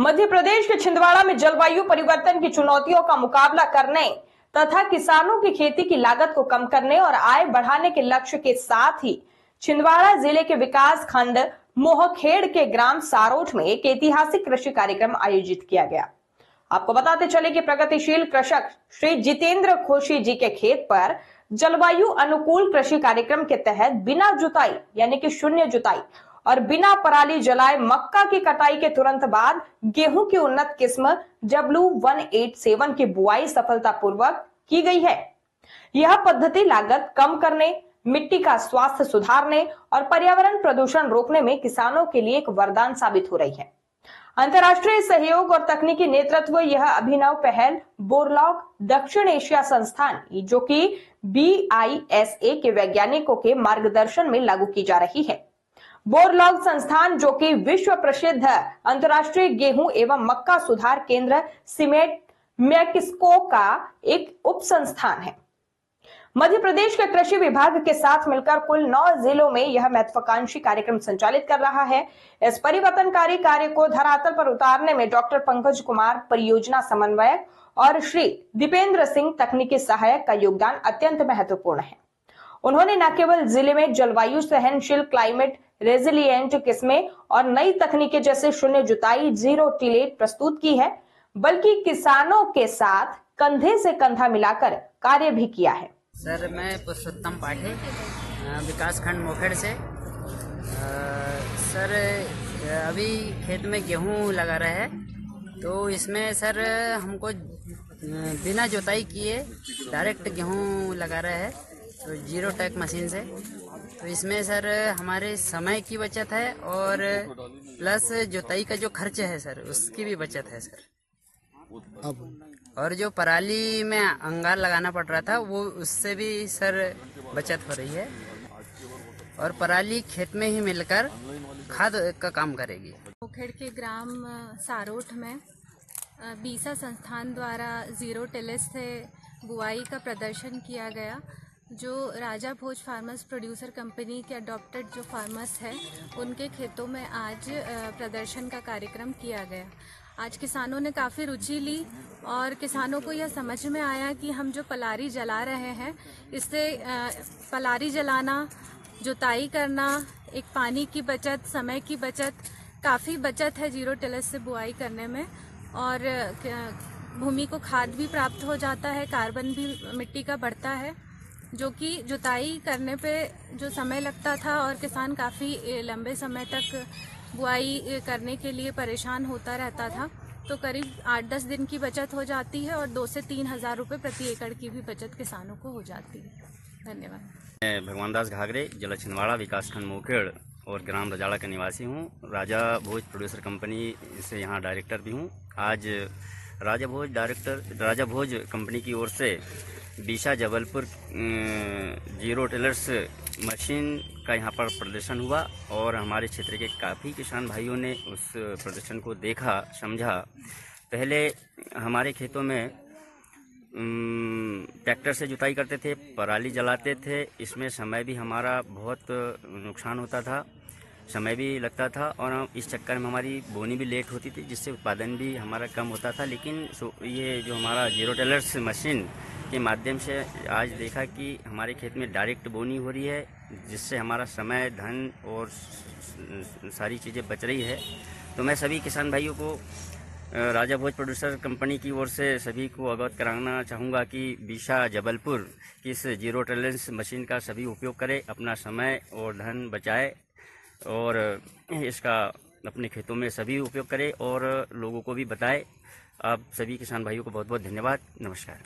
मध्य प्रदेश के छिंदवाड़ा में जलवायु परिवर्तन की चुनौतियों का मुकाबला करने तथा किसानों की खेती की लागत को कम करने और आय बढ़ाने के लक्ष्य के साथ ही छिंदवाड़ा जिले के विकास खंड मोहखेड़ के ग्राम सारोठ में एक ऐतिहासिक कृषि कार्यक्रम आयोजित किया गया। आपको बताते चले कि प्रगतिशील कृषक श्री जितेंद्र खोशी जी के खेत पर जलवायु अनुकूल कृषि कार्यक्रम के तहत बिना जुताई यानी कि शून्य जुताई और बिना पराली जलाए मक्का की कटाई के तुरंत बाद गेहूं की उन्नत किस्म W187 की बुआई सफलतापूर्वक की गई है। यह पद्धति लागत कम करने, मिट्टी का स्वास्थ्य सुधारने और पर्यावरण प्रदूषण रोकने में किसानों के लिए एक वरदान साबित हो रही है। अंतर्राष्ट्रीय सहयोग और तकनीकी नेतृत्व यह अभिनव पहल बोरलॉग दक्षिण एशिया संस्थान जो कि BISA के वैज्ञानिकों के मार्गदर्शन में लागू की जा रही है। बोरलॉग संस्थान जो कि विश्व प्रसिद्ध अंतर्राष्ट्रीय गेहूं एवं मक्का सुधार केंद्र सीमेट मैक्सिको का एक उप संस्थान है। मध्य प्रदेश के कृषि विभाग के साथ मिलकर कुल 9 जिलों में यह महत्वाकांक्षी कार्यक्रम संचालित कर रहा है। इस परिवर्तनकारी कार्य को धरातल पर उतारने में डॉक्टर पंकज कुमार परियोजना समन्वयक और श्री दीपेंद्र सिंह तकनीकी सहायक का योगदान अत्यंत महत्वपूर्ण है। उन्होंने न केवल जिले में जलवायु सहनशील क्लाइमेट रेजिलिएंट किस्में और नई तकनीकें जैसे शून्य जुताई, जीरो टिलेट प्रस्तुत की है, बल्कि किसानों के साथ कंधे से कंधा मिलाकर कार्य भी किया है। सर, मैं पुरुषोत्तम पाठे विकास खंड मोखेड़ से। सर, अभी खेत में गेहूं लगा रहे हैं, तो इसमें सर हमको बिना जुताई किए डायरेक्ट गेहूं लगा रहे हैं, तो जीरो टैक मशीन से। तो इसमें सर हमारे समय की बचत है और प्लस जुताई का जो खर्च है सर उसकी भी बचत है सर। और जो पराली में अंगार लगाना पड़ रहा था वो उससे भी सर बचत हो रही है और पराली खेत में ही मिलकर खाद का काम करेगी। मोखेड़ के ग्राम सारोठ में बीसा संस्थान द्वारा जीरो टिलेज से बुआई का प्रदर्शन किया गया। जो राजा भोज फार्मर्स प्रोड्यूसर कंपनी के अडॉप्टेड जो फार्मर्स हैं उनके खेतों में आज प्रदर्शन का कार्यक्रम किया गया। आज किसानों ने काफ़ी रुचि ली और किसानों को यह समझ में आया कि हम जो पलारी जला रहे हैं इससे पलारी जलाना, जुताई करना, एक पानी की बचत, समय की बचत, काफ़ी बचत है जीरो टिलेज से बुआई करने में। और भूमि को खाद भी प्राप्त हो जाता है, कार्बन भी मिट्टी का बढ़ता है, जो कि जुताई करने पे जो समय लगता था और किसान काफ़ी लंबे समय तक बुआई करने के लिए परेशान होता रहता था, तो करीब 8-10 दिन की बचत हो जाती है और 2 से 3 हज़ार रुपये प्रति एकड़ की भी बचत किसानों को हो जाती है। धन्यवाद। मैं भगवान दास घाघरे, जिला छिंदवाड़ा, विकासखंड मोखेड़ और ग्राम रजाड़ा का निवासी हूँ। राजा भोज प्रोड्यूसर कंपनी से यहाँ डायरेक्टर भी हूँ। आज राजा भोज कंपनी की ओर से बीसा जबलपुर जीरो टिलर्स मशीन का यहाँ पर प्रदर्शन हुआ और हमारे क्षेत्र के काफ़ी किसान भाइयों ने उस प्रदर्शन को देखा, समझा। पहले हमारे खेतों में ट्रैक्टर से जुताई करते थे, पराली जलाते थे, इसमें समय भी हमारा बहुत नुकसान होता था, समय भी लगता था और इस चक्कर में हमारी बोनी भी लेट होती थी, जिससे उत्पादन भी हमारा कम होता था। लेकिन ये जो हमारा जीरो टिलर्स मशीन के माध्यम से आज देखा कि हमारे खेत में डायरेक्ट बोनी हो रही है, जिससे हमारा समय, धन और सारी चीज़ें बच रही है। तो मैं सभी किसान भाइयों को राजा भोज प्रोड्यूसर कंपनी की ओर से सभी को अवगत कराना चाहूँगा कि बीसा जबलपुर की इस जीरो टिलेज मशीन का सभी उपयोग करें, अपना समय और धन बचाए और इसका अपने खेतों में सभी उपयोग करें और लोगों को भी बताएं। आप सभी किसान भाइयों को बहुत बहुत धन्यवाद। नमस्कार।